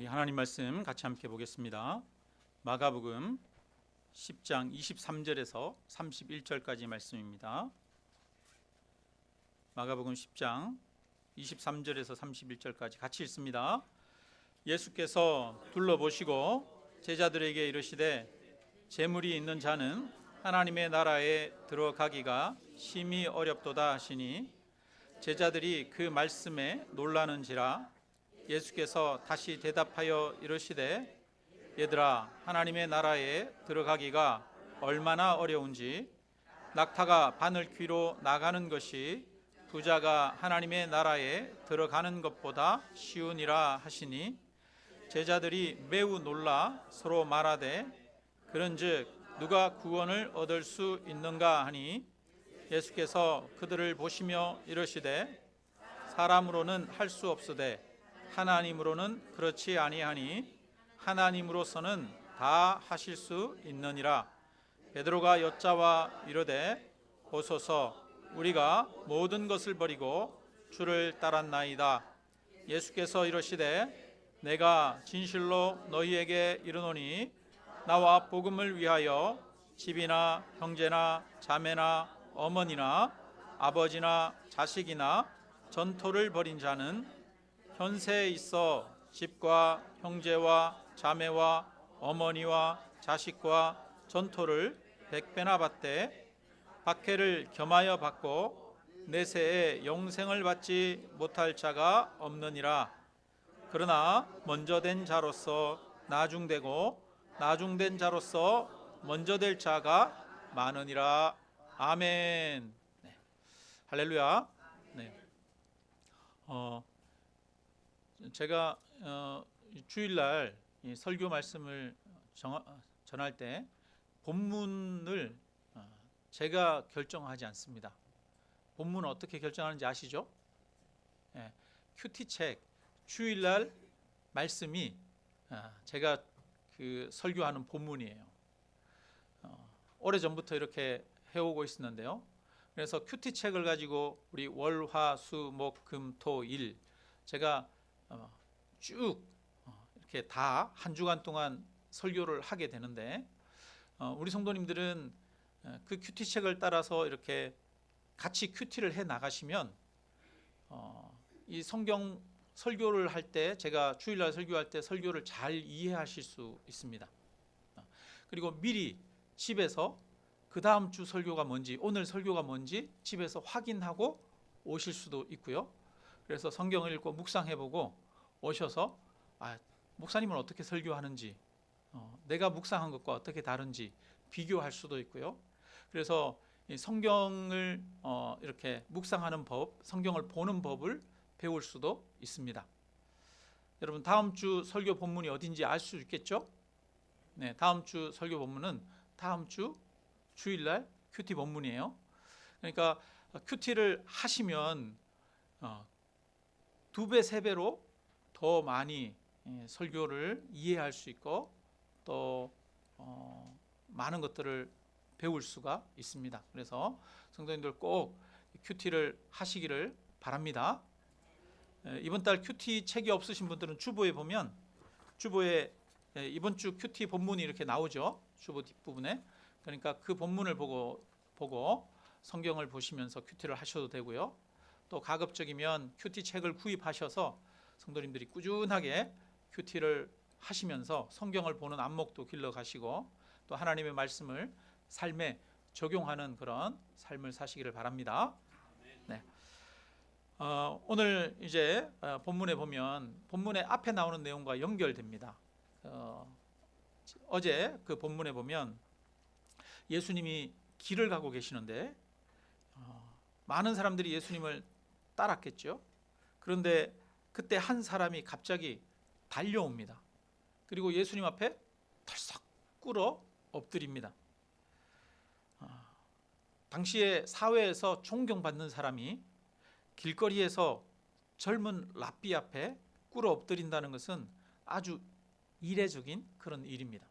우리 하나님 말씀 같이 함께 보겠습니다. 마가복음 10장 23절에서 31절까지 말씀입니다. 마가복음 10장 23절에서 31절까지 같이 읽습니다. 예수께서 둘러보시고 제자들에게 이르시되 재물이 있는 자는 하나님의 나라에 들어가기가 심히 어렵도다 하시니 제자들이 그 말씀에 놀라는지라. 예수께서 다시 대답하여 이르시되 얘들아, 하나님의 나라에 들어가기가 얼마나 어려운지 낙타가 바늘 귀로 나가는 것이 부자가 하나님의 나라에 들어가는 것보다 쉬우니라 하시니 제자들이 매우 놀라 서로 말하되 그런즉 누가 구원을 얻을 수 있는가 하니 예수께서 그들을 보시며 이르시되 사람으로는 할 수 없으되 하나님으로는 그렇지 아니하니 하나님으로서는 다 하실 수 있느니라. 베드로가 여짜와 이르되 보소서, 우리가 모든 것을 버리고 주를 따랐나이다. 예수께서 이르시되 내가 진실로 너희에게 이르노니 나와 복음을 위하여 집이나 형제나 자매나 어머니나 아버지나 자식이나 전토를 벌인 자는 현세에 있어 집과 형제와 자매와 어머니와 자식과 전토를 100배나 받되 박해를 겸하여 받고 내세에 영생을 받지 못할 자가 없느니라. 그러나 먼저 된 자로서 나중되고 나중된 자로서 먼저 될 자가 많으니라. 아멘. 네. 할렐루야. 네. 제가 주일날 설교 말씀을 전할 때 본문을 제가 결정하지 않습니다. 본문은 어떻게 결정하는지 아시죠? 큐티책 주일날 말씀이 제가 그 설교하는 본문이에요. 오래전부터 이렇게 해오고 있었는데요. 그래서 큐티책을 가지고 우리 월, 화, 수, 목, 금, 토, 일 제가 쭉 이렇게 다 한 주간 동안 설교를 하게 되는데 우리 성도님들은 그 큐티책을 따라서 이렇게 같이 큐티를 해 나가시면 이 성경 설교를 할 때 제가 주일날 설교할 때 설교를 잘 이해하실 수 있습니다. 그리고 미리 집에서 그 다음 주 설교가 뭔지, 오늘 설교가 뭔지 집에서 확인하고 오실 수도 있고요. 그래서 성경을 읽고 묵상해보고 오셔서 목사님은 어떻게 설교하는지, 내가 묵상한 것과 어떻게 다른지 비교할 수도 있고요. 그래서 이 성경을 이렇게 묵상하는 법, 성경을 보는 법을 배울 수도 있습니다. 여러분, 다음 주 설교 본문이 어딘지 알 수 있겠죠? 네, 다음 주 설교 본문은 다음 주 주일날 큐티 본문이에요. 그러니까 큐티를 하시면 2배, 3배로 더 많이 설교를 이해할 수 있고 또 많은 것들을 배울 수가 있습니다. 그래서 성도님들 꼭 큐티를 하시기를 바랍니다. 이번 달 큐티 책이 없으신 분들은 주보에 보면 주보에 이번 주 큐티 본문이 이렇게 나오죠. 주보 뒷부분에. 그러니까 그 본문을 보고 성경을 보시면서 큐티를 하셔도 되고요. 또 가급적이면 큐티 책을 구입하셔서 성도님들이 꾸준하게 큐티를 하시면서 성경을 보는 안목도 길러가시고 또 하나님의 말씀을 삶에 적용하는 그런 삶을 사시기를 바랍니다. 네. 오늘 이제 본문에 보면 본문의 앞에 나오는 내용과 연결됩니다. 어제 그 본문에 보면 예수님이 길을 가고 계시는데 많은 사람들이 예수님을 따랐겠죠. 그런데 그때 한 사람이 갑자기 달려옵니다. 그리고 예수님 앞에 털썩 꿇어 엎드립니다. 당시에 사회에서 존경받는 사람이 길거리에서 젊은 랍비 앞에 꿇어 엎드린다는 것은 아주 이례적인 그런 일입니다.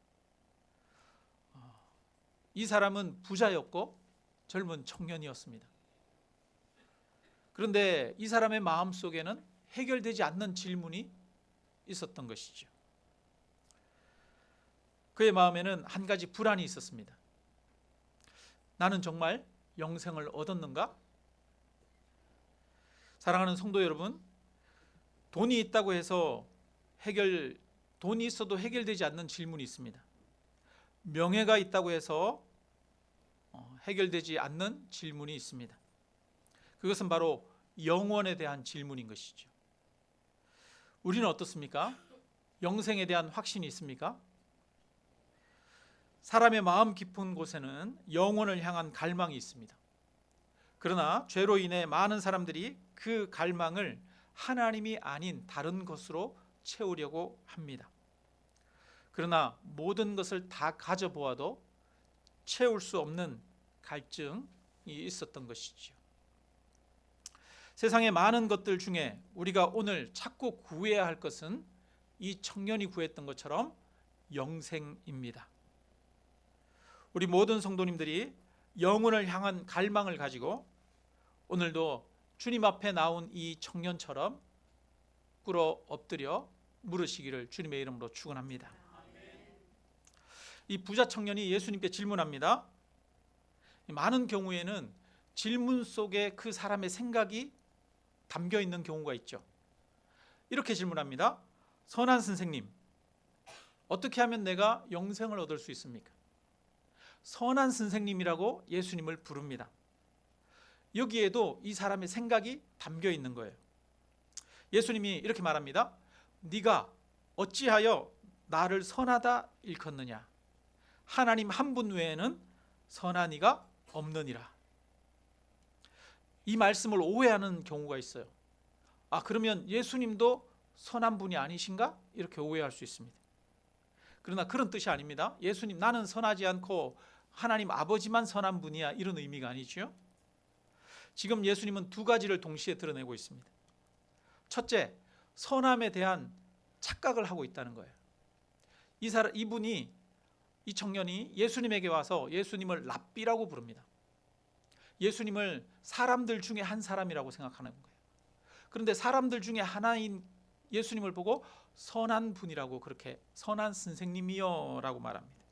이 사람은 부자였고 젊은 청년이었습니다. 그런데 이 사람의 마음속에는 해결되지 않는 질문이 있었던 것이죠. 그의 마음에는 한 가지 불안이 있었습니다. 나는 정말 영생을 얻었는가? 사랑하는 성도 여러분, 돈이 있다고 해서 돈이 있어도 해결되지 않는 질문이 있습니다. 명예가 있다고 해서 해결되지 않는 질문이 있습니다. 그것은 바로 영원에 대한 질문인 것이죠. 우리는 어떻습니까? 영생에 대한 확신이 있습니까? 사람의 마음 깊은 곳에는 영혼을 향한 갈망이 있습니다. 그러나 죄로 인해 많은 사람들이 그 갈망을 하나님이 아닌 다른 것으로 채우려고 합니다. 그러나 모든 것을 다 가져보아도 채울 수 없는 갈증이 있었던 것이지요. 세상의 많은 것들 중에 우리가 오늘 찾고 구해야 할 것은 이 청년이 구했던 것처럼 영생입니다. 우리 모든 성도님들이 영혼을 향한 갈망을 가지고 오늘도 주님 앞에 나온 이 청년처럼 꿇어 엎드려 물으시기를 주님의 이름으로 축원합니다. 이 부자 청년이 예수님께 질문합니다. 많은 경우에는 질문 속에 그 사람의 생각이 담겨 있는 경우가 있죠. 이렇게 질문합니다. 선한 선생님, 어떻게 하면 내가 영생을 얻을 수 있습니까? 선한 선생님이라고 예수님을 부릅니다. 여기에도 이 사람의 생각이 담겨 있는 거예요. 예수님이 이렇게 말합니다. 네가 어찌하여 나를 선하다 일컫느냐? 하나님 한 분 외에는 선한 이가 없느니라. 이 말씀을 오해하는 경우가 있어요. 그러면 예수님도 선한 분이 아니신가? 이렇게 오해할 수 있습니다. 그러나 그런 뜻이 아닙니다. 예수님, 나는 선하지 않고 하나님 아버지만 선한 분이야, 이런 의미가 아니죠. 지금 예수님은 두 가지를 동시에 드러내고 있습니다. 첫째, 선함에 대한 착각을 하고 있다는 거예요. 이 청년이 예수님에게 와서 예수님을 랍비라고 부릅니다. 예수님을 사람들 중에 한 사람이라고 생각하는 거예요. 그런데 사람들 중에 하나인 예수님을 보고 선한 분이라고, 그렇게 선한 선생님이요 라고 말합니다.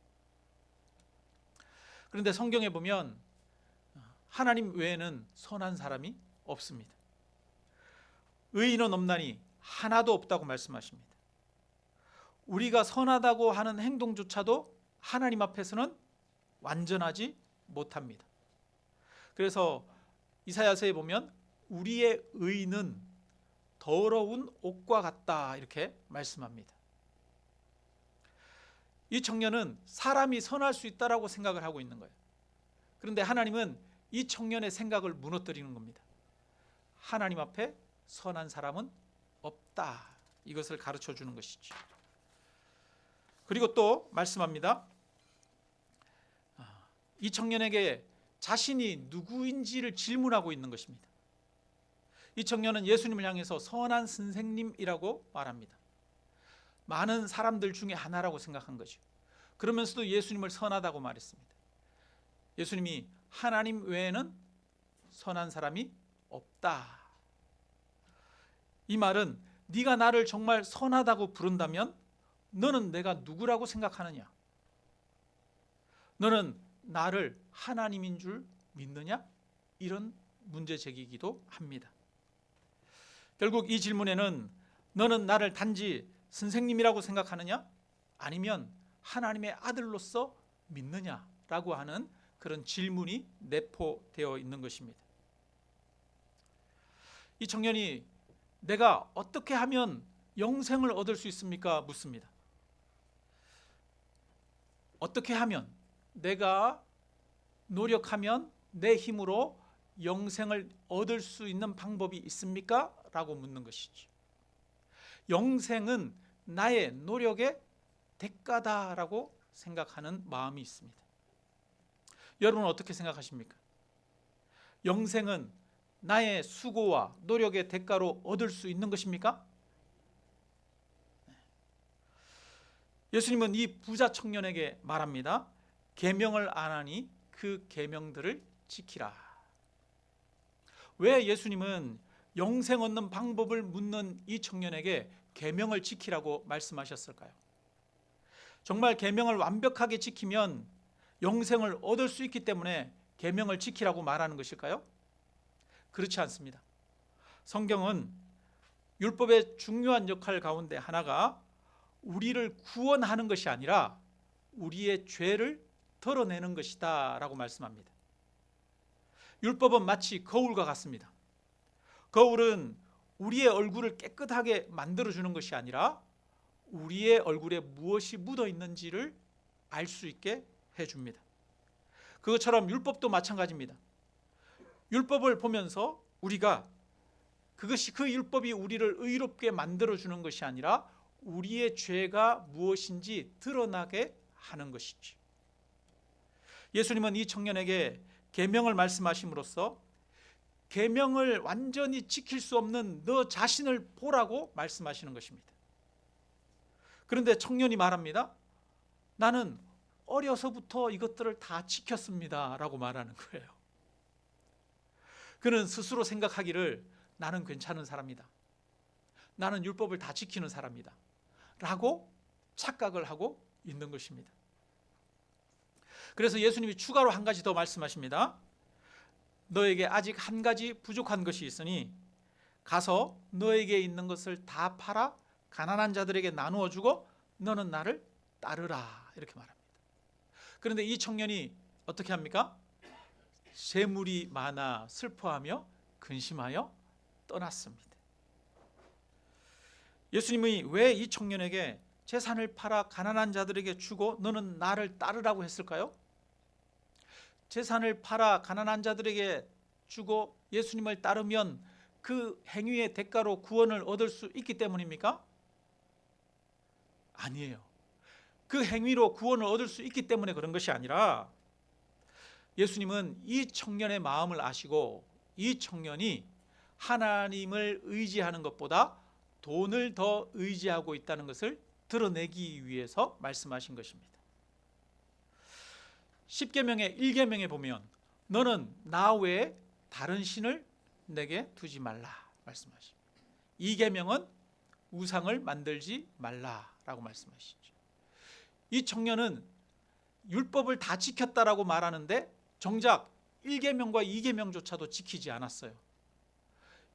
그런데 성경에 보면 하나님 외에는 선한 사람이 없습니다. 의인은 없나니 하나도 없다고 말씀하십니다. 우리가 선하다고 하는 행동조차도 하나님 앞에서는 완전하지 못합니다. 그래서 이사야서에 보면 우리의 의는 더러운 옷과 같다, 이렇게 말씀합니다. 이 청년은 사람이 선할 수 있다라고 생각을 하고 있는 거예요. 그런데 하나님은 이 청년의 생각을 무너뜨리는 겁니다. 하나님 앞에 선한 사람은 없다, 이것을 가르쳐 주는 것이죠. 그리고 또 말씀합니다. 이 청년에게 자신이 누구인지를 질문하고 있는 것입니다. 이 청년은 예수님을 향해서 선한 선생님이라고 말합니다. 많은 사람들 중에 하나라고 생각한 거죠. 그러면서도 예수님을 선하다고 말했습니다. 예수님이 하나님 외에는 선한 사람이 없다. 이 말은 네가 나를 정말 선하다고 부른다면 너는 내가 누구라고 생각하느냐? 너는 나를 하나님인 줄 믿느냐? 이런 문제 제기이기도 합니다. 결국 이 질문에는 너는 나를 단지 선생님이라고 생각하느냐? 아니면 하나님의 아들로서 믿느냐라고 하는 그런 질문이 내포되어 있는 것입니다. 이 청년이 내가 어떻게 하면 영생을 얻을 수 있습니까? 묻습니다. 어떻게 하면, 내가 노력하면 내 힘으로 영생을 얻을 수 있는 방법이 있습니까? 라고 묻는 것이죠. 영생은 나의 노력의 대가다라고 생각하는 마음이 있습니다. 여러분은 어떻게 생각하십니까? 영생은 나의 수고와 노력의 대가로 얻을 수 있는 것입니까? 예수님은 이 부자 청년에게 말합니다. 계명을 안 하니 그 계명들을 지키라. 왜 예수님은 영생 얻는 방법을 묻는 이 청년에게 계명을 지키라고 말씀하셨을까요? 정말 계명을 완벽하게 지키면 영생을 얻을 수 있기 때문에 계명을 지키라고 말하는 것일까요? 그렇지 않습니다. 성경은 율법의 중요한 역할 가운데 하나가 우리를 구원하는 것이 아니라 우리의 죄를 덜어내는 것이다 라고 말씀합니다. 율법은 마치 거울과 같습니다. 거울은 우리의 얼굴을 깨끗하게 만들어주는 것이 아니라 우리의 얼굴에 무엇이 묻어 있는지를 알 수 있게 해줍니다. 그것처럼 율법도 마찬가지입니다. 율법을 보면서 우리가 그것이 그 율법이 우리를 의롭게 만들어주는 것이 아니라 우리의 죄가 무엇인지 드러나게 하는 것이지. 예수님은 이 청년에게 계명을 말씀하심으로써 계명을 완전히 지킬 수 없는 너 자신을 보라고 말씀하시는 것입니다. 그런데 청년이 말합니다. 나는 어려서부터 이것들을 다 지켰습니다 라고 말하는 거예요. 그는 스스로 생각하기를 나는 괜찮은 사람이다, 나는 율법을 다 지키는 사람이다 라고 착각을 하고 있는 것입니다. 그래서 예수님이 추가로 한 가지 더 말씀하십니다. 너에게 아직 한 가지 부족한 것이 있으니 가서 너에게 있는 것을 다 팔아 가난한 자들에게 나누어 주고 너는 나를 따르라, 이렇게 말합니다. 그런데 이 청년이 어떻게 합니까? 재물이 많아 슬퍼하며 근심하여 떠났습니다. 예수님이 왜 이 청년에게 재산을 팔아 가난한 자들에게 주고 너는 나를 따르라고 했을까요? 재산을 팔아 가난한 자들에게 주고 예수님을 따르면 그 행위의 대가로 구원을 얻을 수 있기 때문입니까? 아니에요. 그 행위로 구원을 얻을 수 있기 때문에 그런 것이 아니라 예수님은 이 청년의 마음을 아시고 이 청년이 하나님을 의지하는 것보다 돈을 더 의지하고 있다는 것을 드러내기 위해서 말씀하신 것입니다. 10계명의 1계명에 보면 너는 나 외에 다른 신을 내게 두지 말라 말씀하십니다. 2계명은 우상을 만들지 말라라고 말씀하시죠. 이 청년은 율법을 다 지켰다라고 말하는데 정작 1계명과 2계명조차도 지키지 않았어요.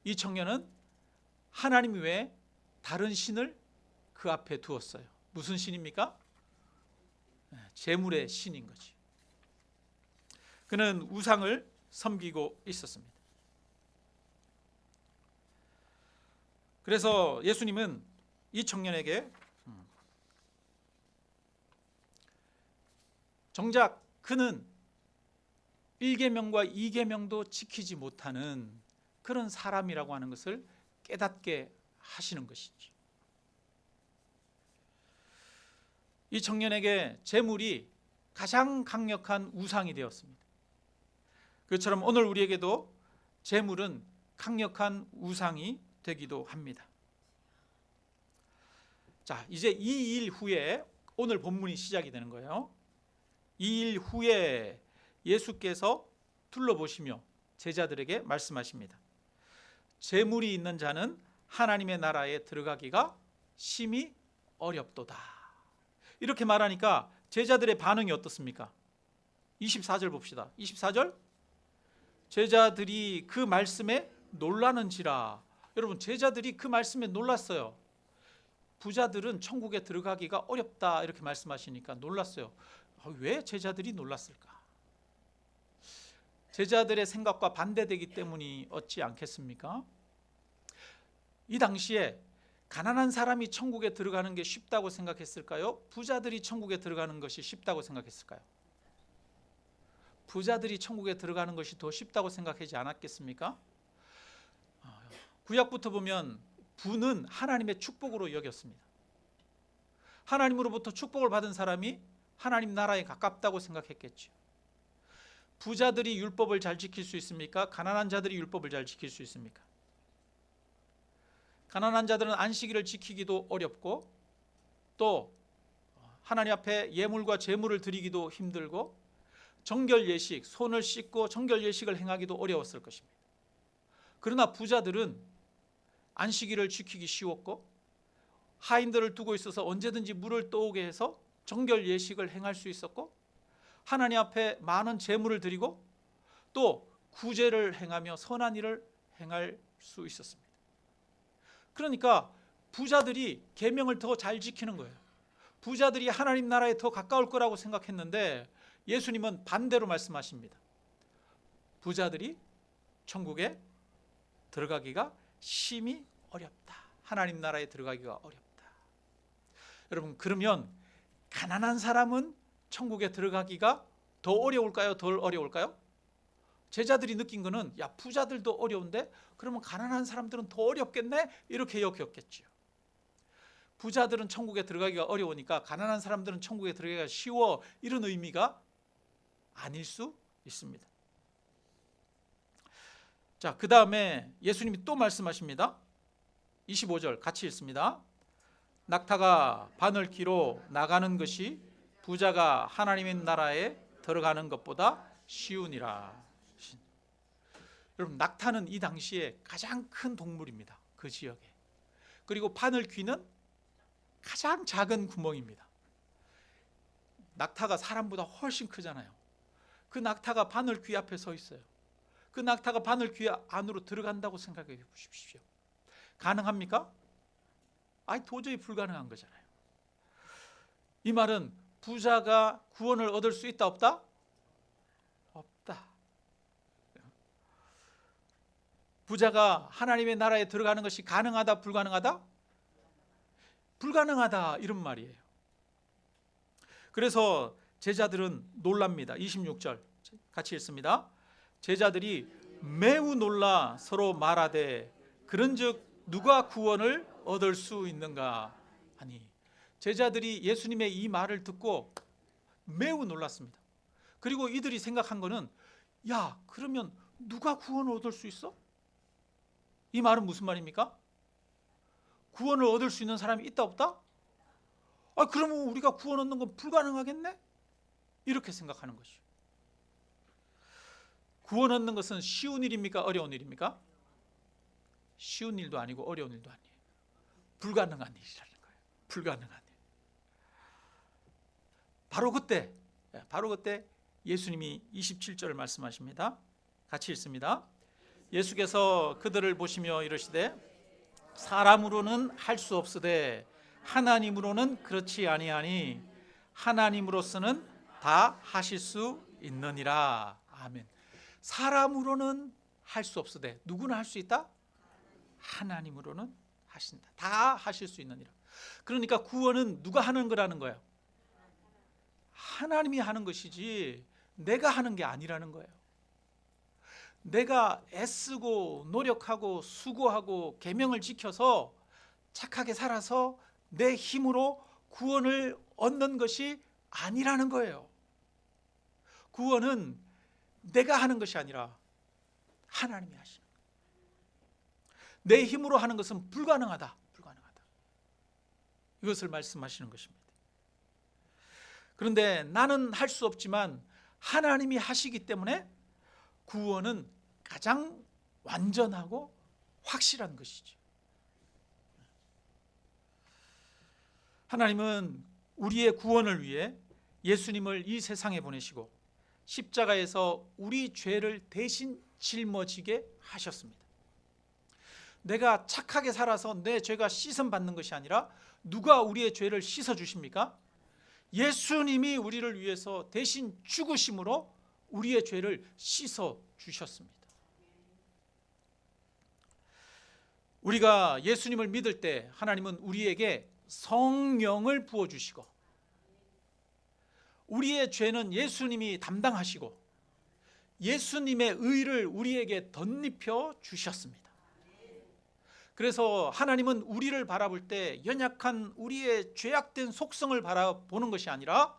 이 청년은 하나님 외에 다른 신을 그 앞에 두었어요. 무슨 신입니까? 재물의 신인 거지. 그는 우상을 섬기고 있었습니다. 그래서 예수님은 이 청년에게 정작 그는 1계명과 2계명도 지키지 못하는 그런 사람이라고 하는 것을 깨닫게 하시는 것이죠. 이 청년에게 재물이 가장 강력한 우상이 되었습니다. 그처럼 오늘 우리에게도 재물은 강력한 우상이 되기도 합니다. 자, 이제 2일 후에 오늘 본문이 시작이 되는 거예요. 2일 후에 예수께서 둘러보시며 제자들에게 말씀하십니다. 재물이 있는 자는 하나님의 나라에 들어가기가 심히 어렵도다. 이렇게 말하니까 제자들의 반응이 어떻습니까? 24절 봅시다. 24절 제자들이 그 말씀에 놀라는지라. 여러분, 제자들이 그 말씀에 놀랐어요. 부자들은 천국에 들어가기가 어렵다 이렇게 말씀하시니까 놀랐어요. 왜 제자들이 놀랐을까? 제자들의 생각과 반대되기 때문이 어찌 않겠습니까? 이 당시에 가난한 사람이 천국에 들어가는 게 쉽다고 생각했을까요? 부자들이 천국에 들어가는 것이 쉽다고 생각했을까요? 부자들이 천국에 들어가는 것이 더 쉽다고 생각하지 않았겠습니까? 구약부터 보면 부는 하나님의 축복으로 여겼습니다. 하나님으로부터 축복을 받은 사람이 하나님 나라에 가깝다고 생각했겠죠. 부자들이 율법을 잘 지킬 수 있습니까? 가난한 자들이 율법을 잘 지킬 수 있습니까? 가난한 자들은 안식일을 지키기도 어렵고 또 하나님 앞에 예물과 제물을 드리기도 힘들고 정결 예식, 손을 씻고 정결 예식을 행하기도 어려웠을 것입니다. 그러나 부자들은 안식일을 지키기 쉬웠고 하인들을 두고 있어서 언제든지 물을 떠오게 해서 정결 예식을 행할 수 있었고 하나님 앞에 많은 제물을 드리고 또 구제를 행하며 선한 일을 행할 수 있었습니다. 그러니까 부자들이 계명을 더 잘 지키는 거예요. 부자들이 하나님 나라에 더 가까울 거라고 생각했는데 예수님은 반대로 말씀하십니다. 부자들이 천국에 들어가기가 심히 어렵다. 하나님 나라에 들어가기가 어렵다. 여러분, 그러면 가난한 사람은 천국에 들어가기가 더 어려울까요? 덜 어려울까요? 제자들이 느낀 거는 야, 부자들도 어려운데 그러면 가난한 사람들은 더 어렵겠네? 이렇게 여겼겠지요. 부자들은 천국에 들어가기가 어려우니까 가난한 사람들은 천국에 들어가기가 쉬워, 이런 의미가 아닐 수 있습니다. 자, 그 다음에 예수님이 또 말씀하십니다. 25절 같이 읽습니다. 낙타가 바늘귀로 나가는 것이 부자가 하나님의 나라에 들어가는 것보다 쉬우니라. 여러분, 낙타는 이 당시에 가장 큰 동물입니다. 그 지역에. 그리고 바늘귀는 가장 작은 구멍입니다. 낙타가 사람보다 훨씬 크잖아요. 그 낙타가 바늘귀 앞에 서 있어요. 그 낙타가 바늘귀 안으로 들어간다고 생각해 보십시오. 가능합니까? 아니, 도저히 불가능한 거잖아요. 이 말은 부자가 구원을 얻을 수 있다, 없다? 없다. 부자가 하나님의 나라에 들어가는 것이 가능하다, 불가능하다? 불가능하다, 이런 말이에요. 그래서 제자들은 놀랍니다. 26절 같이 읽습니다. 제자들이 매우 놀라 서로 말하되 그런즉 누가 구원을 얻을 수 있는가 하니, 제자들이 예수님의 이 말을 듣고 매우 놀랐습니다. 그리고 이들이 생각한 거는 야, 그러면 누가 구원을 얻을 수 있어? 이 말은 무슨 말입니까? 구원을 얻을 수 있는 사람이 있다, 없다? 그러면 우리가 구원 얻는 건 불가능하겠네? 이렇게 생각하는 것이죠. 구원 얻는 것은 쉬운 일입니까? 어려운 일입니까? 쉬운 일도 아니고 어려운 일도 아니에요. 불가능한 일이라는 거예요. 불가능한 일. 바로 그때 예수님이 27절을 말씀하십니다. 같이 읽습니다. 예수께서 그들을 보시며 이르시되 사람으로는 할 수 없으되 하나님으로는 그렇지 아니하니 하나님으로서는 다 하실 수 있느니라. 아멘. 사람으로는 할 수 없으되 누구나 할 수 있다? 하나님으로는 하신다. 다 하실 수 있느니라. 그러니까 구원은 누가 하는 거라는 거예요? 하나님이 하는 것이지 내가 하는 게 아니라는 거예요. 내가 애쓰고 노력하고 수고하고 계명을 지켜서 착하게 살아서 내 힘으로 구원을 얻는 것이 아니라는 거예요. 구원은 내가 하는 것이 아니라 하나님이 하시는 거예요. 내 힘으로 하는 것은 불가능하다. 이것을 말씀하시는 것입니다. 그런데 나는 할 수 없지만 하나님이 하시기 때문에 구원은 가장 완전하고 확실한 것이죠. 하나님은 우리의 구원을 위해 예수님을 이 세상에 보내시고 십자가에서 우리 죄를 대신 짊어지게 하셨습니다. 내가 착하게 살아서 내 죄가 씻음 받는 것이 아니라 누가 우리의 죄를 씻어 주십니까? 예수님이 우리를 위해서 대신 죽으심으로 우리의 죄를 씻어 주셨습니다. 우리가 예수님을 믿을 때 하나님은 우리에게 성령을 부어주시고 우리의 죄는 예수님이 담당하시고 예수님의 의를 우리에게 덧입혀 주셨습니다. 그래서 하나님은 우리를 바라볼 때 연약한 우리의 죄악된 속성을 바라보는 것이 아니라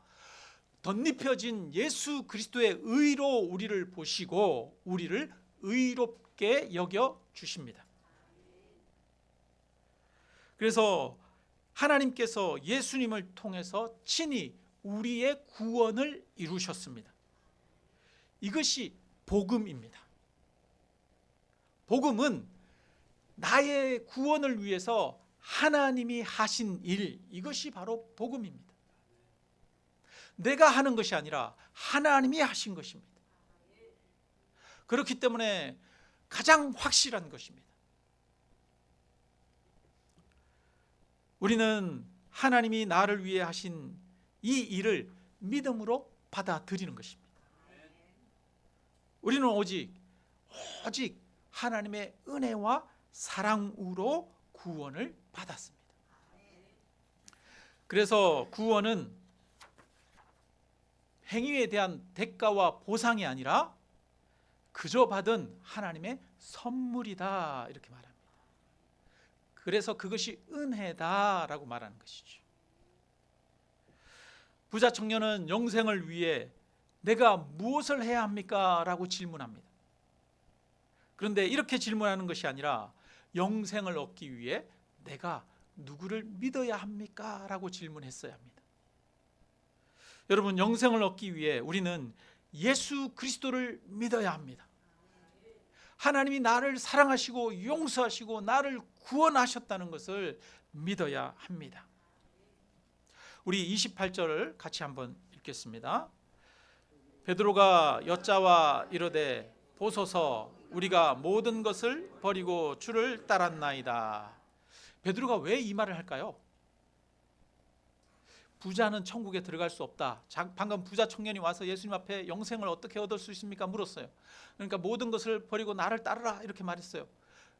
덧입혀진 예수 그리스도의 의로 우리를 보시고 우리를 의롭게 여겨 주십니다. 그래서 하나님께서 예수님을 통해서 친히 우리의 구원을 이루셨습니다. 이것이 복음입니다. 복음은 나의 구원을 위해서 하나님이 하신 일, 이것이 바로 복음입니다. 내가 하는 것이 아니라 하나님이 하신 것입니다. 그렇기 때문에 가장 확실한 것입니다. 우리는 하나님이 나를 위해 하신 이 일을 믿음으로 받아들이는 것입니다. 우리는 오직 하나님의 은혜와 사랑으로 구원을 받았습니다. 그래서 구원은 행위에 대한 대가와 보상이 아니라 그저 받은 하나님의 선물이다, 이렇게 말합니다. 그래서 그것이 은혜다라고 말하는 것이죠. 부자 청년은 영생을 위해 내가 무엇을 해야 합니까? 라고 질문합니다. 그런데 이렇게 질문하는 것이 아니라 영생을 얻기 위해 내가 누구를 믿어야 합니까? 라고 질문했어야 합니다. 여러분, 영생을 얻기 위해 우리는 예수 그리스도를 믿어야 합니다. 하나님이 나를 사랑하시고 용서하시고 나를 구원하셨다는 것을 믿어야 합니다. 우리 28절을 같이 한번 읽겠습니다. 베드로가 여짜와 이르되 보소서 우리가 모든 것을 버리고 주를 따랐나이다. 베드로가 왜 이 말을 할까요? 부자는 천국에 들어갈 수 없다. 방금 부자 청년이 와서 예수님 앞에 영생을 어떻게 얻을 수 있습니까? 물었어요. 그러니까 모든 것을 버리고 나를 따르라 이렇게 말했어요.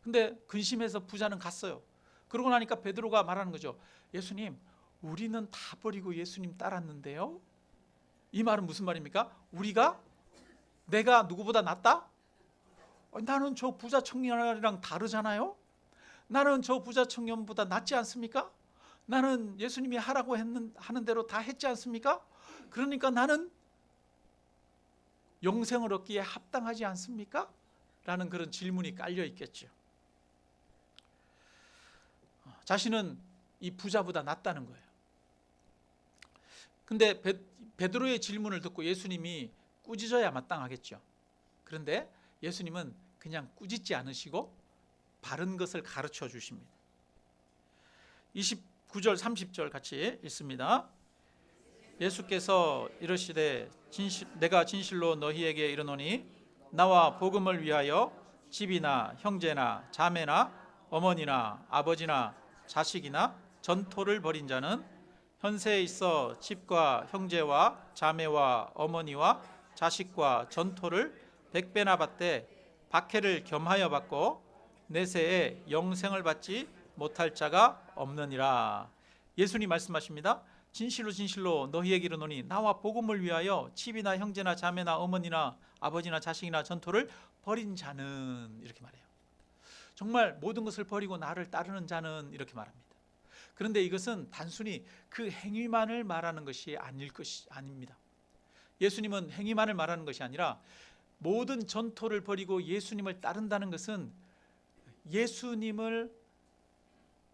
근데 근심해서 부자는 갔어요. 그러고 나니까 베드로가 말하는 거죠. 예수님, 우리는 다 버리고 예수님 따랐는데요. 이 말은 무슨 말입니까? 내가 누구보다 낫다? 나는 저 부자 청년이랑 다르잖아요. 나는 저 부자 청년보다 낫지 않습니까? 나는 예수님이 하라고 하는 대로 다 했지 않습니까? 그러니까 나는 영생을 얻기에 합당하지 않습니까? 라는 그런 질문이 깔려 있겠죠. 자신은 이 부자보다 낫다는 거예요. 근데 베드로의 질문을 듣고 예수님이 꾸짖어야 마땅하겠죠. 그런데 예수님은 그냥 꾸짖지 않으시고 바른 것을 가르쳐 주십니다. 29절 30절 같이 읽습니다. 예수께서 이르시되 내가 진실로 너희에게 이르노니 나와 복음을 위하여 집이나 형제나 자매나 어머니나 아버지나 자식이나 전토를 벌인 자는 현세에 있어 집과 형제와 자매와 어머니와 자식과 전토를 100배나 받되 박해를 겸하여 받고 내세에 영생을 받지 못할 자가 없느니라. 예수님 말씀하십니다. 진실로 진실로 너희에게 이르노니 나와 복음을 위하여 집이나 형제나 자매나 어머니나 아버지나 자식이나 전토를 벌인 자는, 이렇게 말해요. 정말 모든 것을 버리고 나를 따르는 자는, 이렇게 말합니다. 그런데 이것은 단순히 그 행위만을 말하는 것이 아닙니다. 예수님은 행위만을 말하는 것이 아니라 모든 전토를 버리고 예수님을 따른다는 것은 예수님을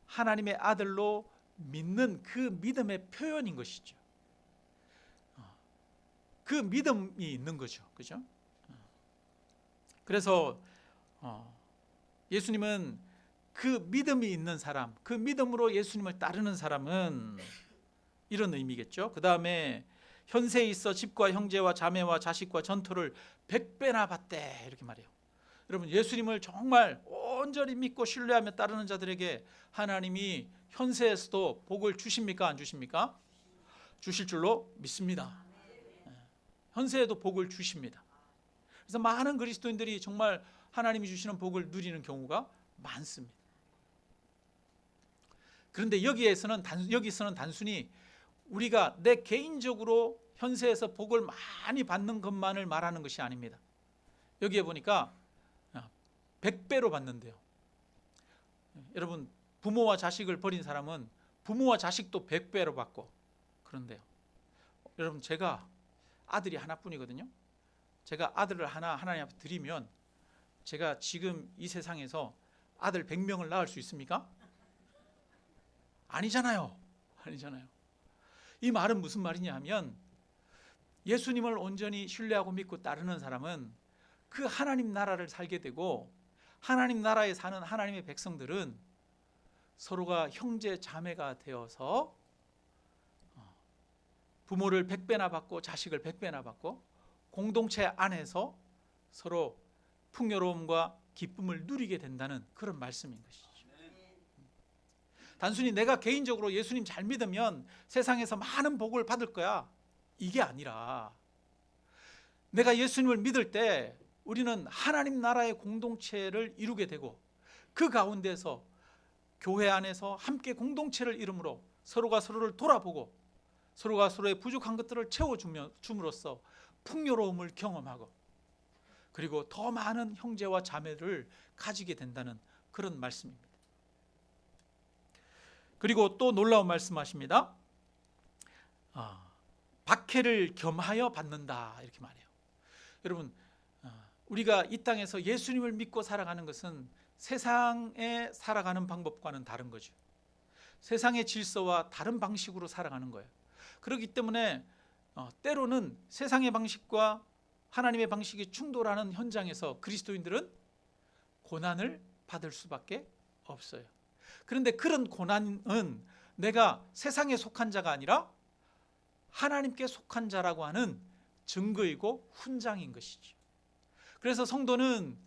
하나님의 아들로 믿는 그 믿음의 표현인 것이죠. 그 믿음이 있는 거죠. 그죠? 그래서 예수님은 그 믿음이 있는 사람, 그 믿음으로 예수님을 따르는 사람은, 이런 의미겠죠. 그 다음에 현세에 있어 집과 형제와 자매와 자식과 전토를 100배나 받되, 이렇게 말해요. 여러분, 예수님을 정말 온전히 믿고 신뢰하며 따르는 자들에게 하나님이 현세에서도 복을 주십니까? 안 주십니까? 주실 줄로 믿습니다. 현세에도 복을 주십니다. 그래서 많은 그리스도인들이 정말 하나님이 주시는 복을 누리는 경우가 많습니다. 그런데 여기서는 단순히 우리가 내 개인적으로 현세에서 복을 많이 받는 것만을 말하는 것이 아닙니다. 여기에 보니까 100배로 받는데요. 여러분, 부모와 자식을 버린 사람은 부모와 자식도 100배로 받고 그런데요. 여러분, 제가 아들이 하나뿐이거든요. 제가 아들을 하나 하나님 앞에 드리면 제가 지금 이 세상에서 아들 100명을 낳을 수 있습니까? 아니잖아요. 이 말은 무슨 말이냐 하면, 예수님을 온전히 신뢰하고 믿고 따르는 사람은 그 하나님 나라를 살게 되고, 하나님 나라에 사는 하나님의 백성들은 서로가 형제 자매가 되어서 부모를 100배나 받고 자식을 100배나 받고 공동체 안에서 서로 풍요로움과 기쁨을 누리게 된다는 그런 말씀인 것이죠. 단순히 내가 개인적으로 예수님 잘 믿으면 세상에서 많은 복을 받을 거야, 이게 아니라 내가 예수님을 믿을 때 우리는 하나님 나라의 공동체를 이루게 되고 그 가운데서 교회 안에서 함께 공동체를 이룸으로 서로가 서로를 돌아보고 서로가 서로의 부족한 것들을 채워줌으로써 풍요로움을 경험하고 그리고 더 많은 형제와 자매를 가지게 된다는 그런 말씀입니다. 그리고 또 놀라운 말씀하십니다. 박해를 겸하여 받는다, 이렇게 말해요. 여러분, 우리가 이 땅에서 예수님을 믿고 살아가는 것은 세상에 살아가는 방법과는 다른 거죠. 세상의 질서와 다른 방식으로 살아가는 거예요. 그렇기 때문에 때로는 세상의 방식과 하나님의 방식이 충돌하는 현장에서 그리스도인들은 고난을 받을 수밖에 없어요. 그런데 그런 고난은 내가 세상에 속한 자가 아니라 하나님께 속한 자라고 하는 증거이고 훈장인 것이죠. 그래서 성도는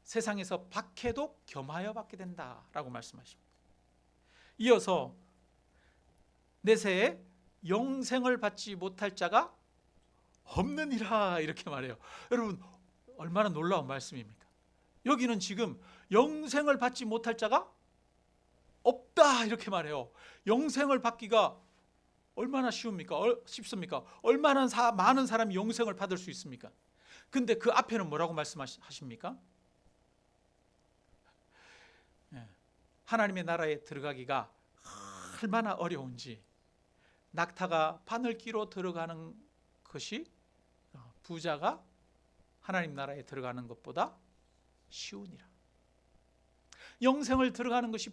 세상에서 박해도 겸하여 받게 된다라고 말씀하십니다. 이어서 내세에 영생을 받지 못할 자가 없느니라, 이렇게 말해요. 여러분, 얼마나 놀라운 말씀입니까? 여기는 지금 영생을 받지 못할 자가 없다, 이렇게 말해요. 영생을 받기가 얼마나 쉽습니까? 얼마나 많은 사람이 영생을 받을 수 있습니까? 근데 그 앞에는 뭐라고 말씀하십니까? 하나님의 나라에 들어가기가 얼마나 어려운지, 낙타가 바늘기로 들어가는 것이 부자가 하나님 나라에 들어가는 것보다 쉬우니라. 영생을 들어가는 것이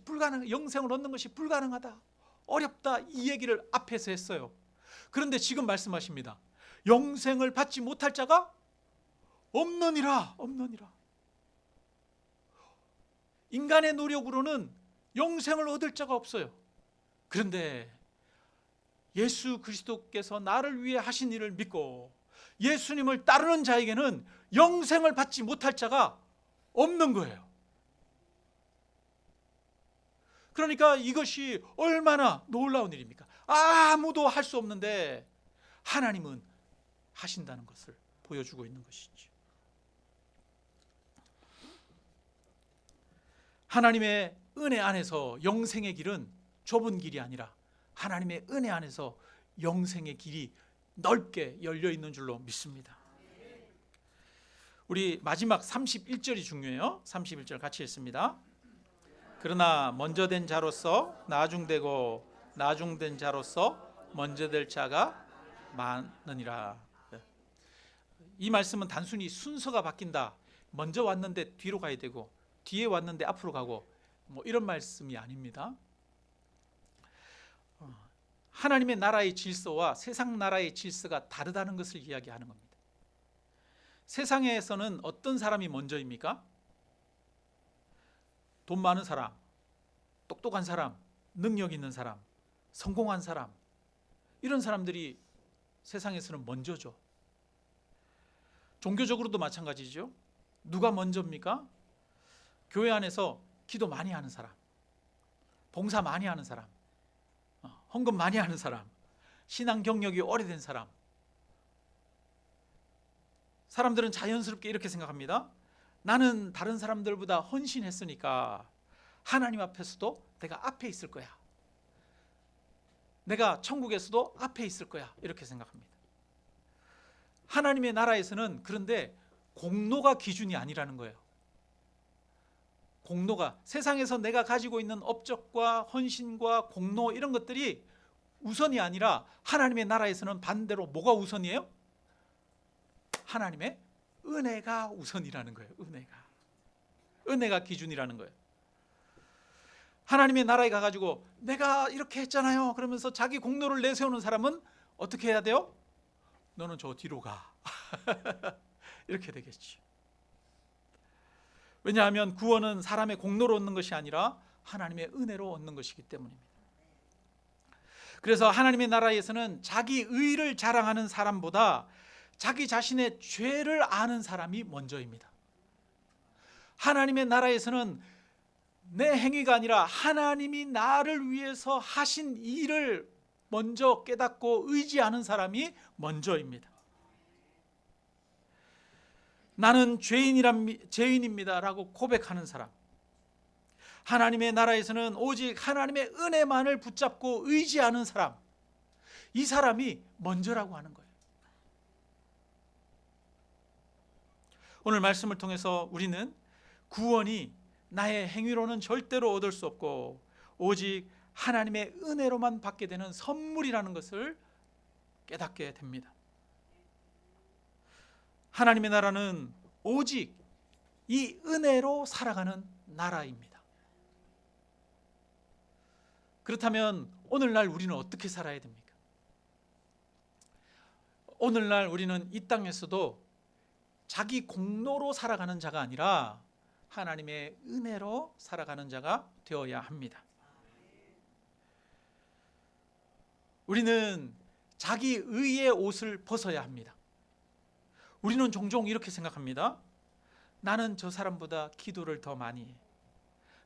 영생을 얻는 것이 불가능하다, 어렵다, 이 얘기를 앞에서 했어요. 그런데 지금 말씀하십니다. 영생을 받지 못할 자가 없느니라. 인간의 노력으로는 영생을 얻을 자가 없어요. 그런데 예수 그리스도께서 나를 위해 하신 일을 믿고 예수님을 따르는 자에게는 영생을 받지 못할 자가 없는 거예요. 그러니까 이것이 얼마나 놀라운 일입니까? 아무도 할 수 없는데 하나님은 하신다는 것을 보여주고 있는 것이죠. 하나님의 은혜 안에서 영생의 길은 좁은 길이 아니라 하나님의 은혜 안에서 영생의 길이 넓게 열려 있는 줄로 믿습니다. 우리 마지막 31절이 중요해요. 31절 같이 읽습니다. 그러나 먼저 된 자로서 나중되고 나중된 자로서 먼저 될 자가 많으니라. 이 말씀은 단순히 순서가 바뀐다, 먼저 왔는데 뒤로 가야 되고 뒤에 왔는데 앞으로 가고 이런 말씀이 아닙니다. 하나님의 나라의 질서와 세상 나라의 질서가 다르다는 것을 이야기하는 겁니다. 세상에서는 어떤 사람이 먼저입니까? 돈 많은 사람, 똑똑한 사람, 능력 있는 사람, 성공한 사람, 이런 사람들이 세상에서는 먼저죠. 종교적으로도 마찬가지죠. 누가 먼저입니까? 교회 안에서 기도 많이 하는 사람, 봉사 많이 하는 사람, 헌금 많이 하는 사람, 신앙 경력이 오래된 사람. 사람들은 자연스럽게 이렇게 생각합니다. 나는 다른 사람들보다 헌신했으니까 하나님 앞에서도 내가 앞에 있을 거야, 내가 천국에서도 앞에 있을 거야, 이렇게 생각합니다. 하나님의 나라에서는 그런데 공로가 기준이 아니라는 거예요. 공로가, 세상에서 내가 가지고 있는 업적과 헌신과 공로, 이런 것들이 우선이 아니라 하나님의 나라에서는 반대로 뭐가 우선이에요? 하나님의 은혜가 우선이라는 거예요. 은혜가 기준이라는 거예요. 하나님의 나라에 가가지고 내가 이렇게 했잖아요 그러면서 자기 공로를 내세우는 사람은 어떻게 해야 돼요? 너는 저 뒤로 가. 이렇게 되겠지. 왜냐하면 구원은 사람의 공로로 얻는 것이 아니라 하나님의 은혜로 얻는 것이기 때문입니다. 그래서 하나님의 나라에서는 자기 의를 자랑하는 사람보다 자기 자신의 죄를 아는 사람이 먼저입니다. 하나님의 나라에서는 내 행위가 아니라 하나님이 나를 위해서 하신 일을 먼저 깨닫고 의지하는 사람이 먼저입니다. 나는 죄인입니다 라고 고백하는 사람, 하나님의 나라에서는 오직 하나님의 은혜만을 붙잡고 의지하는 사람, 이 사람이 먼저라고 하는 거예요. 오늘 말씀을 통해서 우리는 구원이 나의 행위로는 절대로 얻을 수 없고 오직 하나님의 은혜로만 받게 되는 선물이라는 것을 깨닫게 됩니다. 하나님의 나라는 오직 이 은혜로 살아가는 나라입니다. 그렇다면 오늘날 우리는 어떻게 살아야 됩니까? 오늘날 우리는 이 땅에서도 자기 공로로 살아가는 자가 아니라 하나님의 은혜로 살아가는 자가 되어야 합니다. 우리는 자기 의의 옷을 벗어야 합니다. 우리는 종종 이렇게 생각합니다. 나는 저 사람보다 기도를 더 많이 해.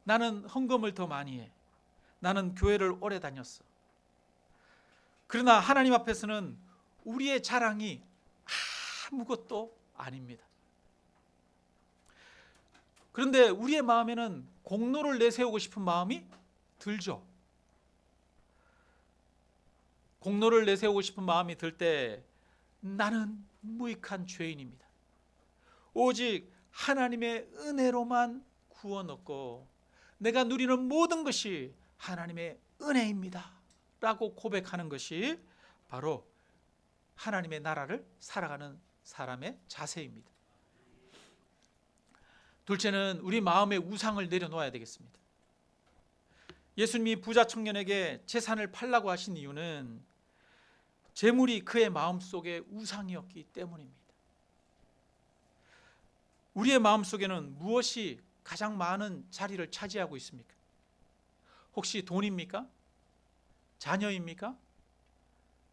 나는 헌금을 더 많이 해. 나는 교회를 오래 다녔어. 그러나 하나님 앞에서는 우리의 자랑이 아무것도 아닙니다. 그런데 우리의 마음에는 공로를 내세우고 싶은 마음이 들죠. 공로를 내세우고 싶은 마음이 들 때 나는 무익한 죄인입니다. 오직 하나님의 은혜로만 구원 얻고 내가 누리는 모든 것이 하나님의 은혜입니다 라고 고백하는 것이 바로 하나님의 나라를 살아가는 사람의 자세입니다. 둘째는 우리 마음의 우상을 내려놓아야 되겠습니다. 예수님이 부자 청년에게 재산을 팔라고 하신 이유는 재물이 그의 마음속에 우상이었기 때문입니다. 우리의 마음속에는 무엇이 가장 많은 자리를 차지하고 있습니까? 혹시 돈입니까? 자녀입니까?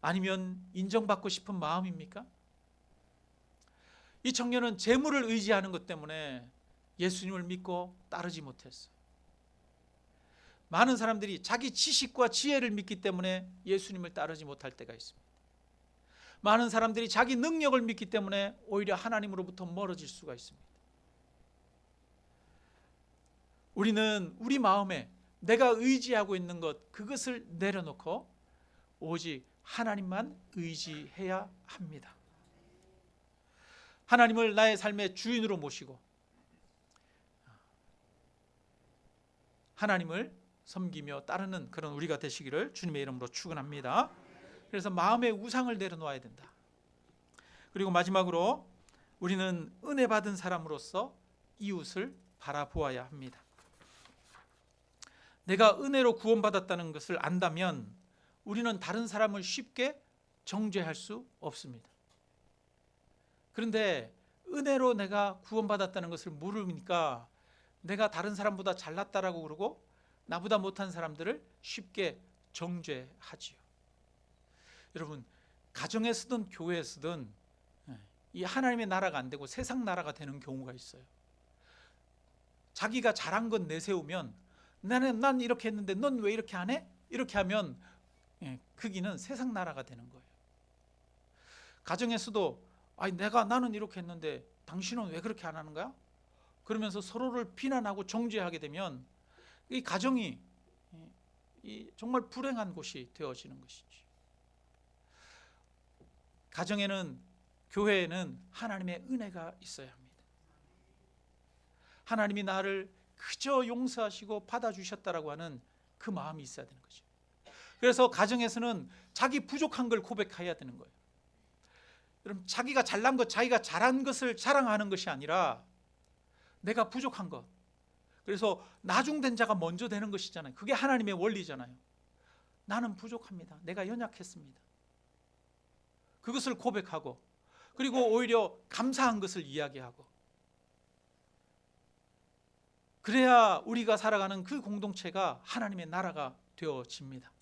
아니면 인정받고 싶은 마음입니까? 이 청년은 재물을 의지하는 것 때문에 예수님을 믿고 따르지 못했어요. 많은 사람들이 자기 지식과 지혜를 믿기 때문에 예수님을 따르지 못할 때가 있습니다. 많은 사람들이 자기 능력을 믿기 때문에 오히려 하나님으로부터 멀어질 수가 있습니다. 우리는 우리 마음에 내가 의지하고 있는 것, 그것을 내려놓고 오직 하나님만 의지해야 합니다. 하나님을 나의 삶의 주인으로 모시고 하나님을 섬기며 따르는 그런 우리가 되시기를 주님의 이름으로 축원합니다. 그래서 마음의 우상을 내려놓아야 된다. 그리고 마지막으로 우리는 은혜 받은 사람으로서 이웃을 바라보아야 합니다. 내가 은혜로 구원받았다는 것을 안다면 우리는 다른 사람을 쉽게 정죄할 수 없습니다. 그런데 은혜로 내가 구원받았다는 것을 모르니까 내가 다른 사람보다 잘났다라고 그러고 나보다 못한 사람들을 쉽게 정죄하지요. 여러분, 가정에서든 교회에서든 이 하나님의 나라가 안 되고 세상 나라가 되는 경우가 있어요. 자기가 잘한 건 내세우면 난 이렇게 했는데 넌 왜 이렇게 안 해? 이렇게 하면 거기는 세상 나라가 되는 거예요. 가정에서도 나는 이렇게 했는데 당신은 왜 그렇게 안 하는 거야? 그러면서 서로를 비난하고 정죄하게 되면 이 가정이 정말 불행한 곳이 되어지는 것이죠. 가정에는, 교회에는 하나님의 은혜가 있어야 합니다. 하나님이 나를 그저 용서하시고 받아주셨다라고 하는 그 마음이 있어야 되는 거죠. 그래서 가정에서는 자기 부족한 걸 고백해야 되는 거예요. 여러분, 자기가 잘난 것, 자기가 잘한 것을 자랑하는 것이 아니라 내가 부족한 것, 그래서 나중된 자가 먼저 되는 것이잖아요. 그게 하나님의 원리잖아요. 나는 부족합니다. 내가 연약했습니다. 그것을 고백하고, 그리고 오히려 감사한 것을 이야기하고, 그래야 우리가 살아가는 그 공동체가 하나님의 나라가 되어집니다.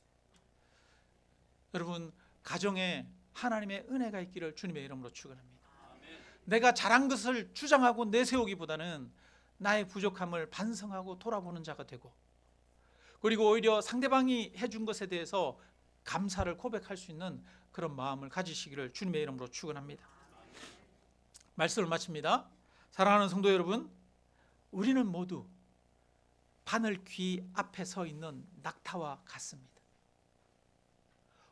여러분, 가정에 하나님의 은혜가 있기를 주님의 이름으로 축원합니다. 내가 잘한 것을 주장하고 내세우기보다는 나의 부족함을 반성하고 돌아보는 자가 되고, 그리고 오히려 상대방이 해준 것에 대해서 감사를 고백할 수 있는 그런 마음을 가지시기를 주님의 이름으로 축원합니다. 말씀을 마칩니다. 사랑하는 성도 여러분, 우리는 모두 바늘 귀 앞에 서 있는 낙타와 같습니다.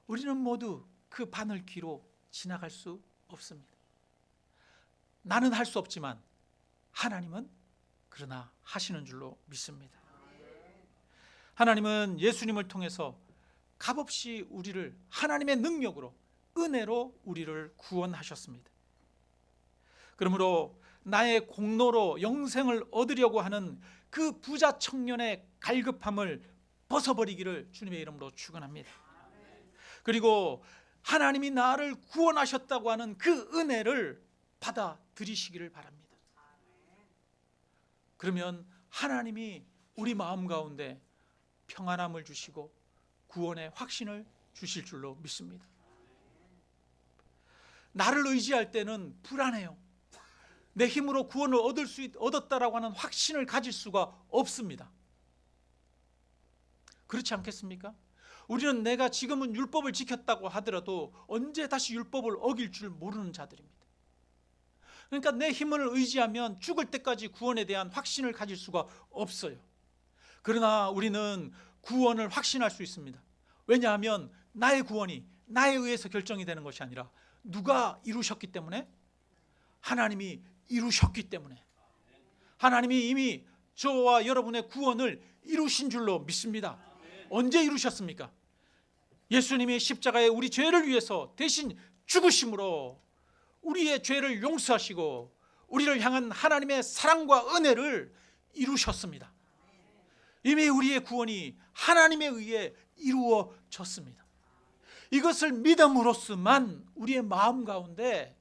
우리는 모두 그 바늘 귀로 지나갈 수 없습니다. 나는 할 수 없지만 하나님은 그러나 하시는 줄로 믿습니다. 하나님은 예수님을 통해서 값없이 우리를 하나님의 능력으로, 은혜로 우리를 구원하셨습니다. 그러므로 나의 공로로 영생을 얻으려고 하는 그 부자 청년의 갈급함을 벗어버리기를 주님의 이름으로 축원합니다. 그리고 하나님이 나를 구원하셨다고 하는 그 은혜를 받아들이시기를 바랍니다. 그러면 하나님이 우리 마음 가운데 평안함을 주시고 구원의 확신을 주실 줄로 믿습니다. 나를 의지할 때는 불안해요. 내 힘으로 구원을 얻었다라고 하는 확신을 가질 수가 없습니다. 그렇지 않겠습니까? 우리는 내가 지금은 율법을 지켰다고 하더라도 언제 다시 율법을 어길 줄 모르는 자들입니다. 그러니까 내 힘을 의지하면 죽을 때까지 구원에 대한 확신을 가질 수가 없어요. 그러나 우리는 구원을 확신할 수 있습니다. 왜냐하면 나의 구원이 나에 의해서 결정이 되는 것이 아니라 누가 이루셨기 때문에? 하나님이 이루셨기 때문에. 하나님이 이미 저와 여러분의 구원을 이루신 줄로 믿습니다. 언제 이루셨습니까? 예수님이 십자가에 우리 죄를 위해서 대신 죽으심으로 우리의 죄를 용서하시고 우리를 향한 하나님의 사랑과 은혜를 이루셨습니다. 이미 우리의 구원이 하나님에 의해 이루어졌습니다. 이것을 믿음으로서만 우리의 마음 가운데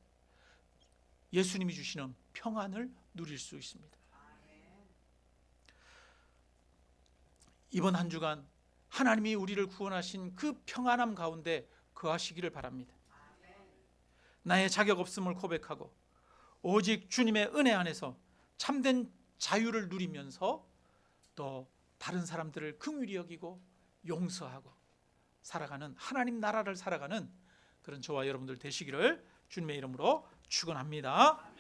예수님이 주시는 평안을 누릴 수 있습니다. 이번 한 주간 하나님이 우리를 구원하신 그 평안함 가운데 거하시기를 바랍니다. 나의 자격 없음을 고백하고 오직 주님의 은혜 안에서 참된 자유를 누리면서 또 다른 사람들을 긍휼히 여기고 용서하고 살아가는, 하나님 나라를 살아가는 그런 저와 여러분들 되시기를 주님의 이름으로 축원합니다.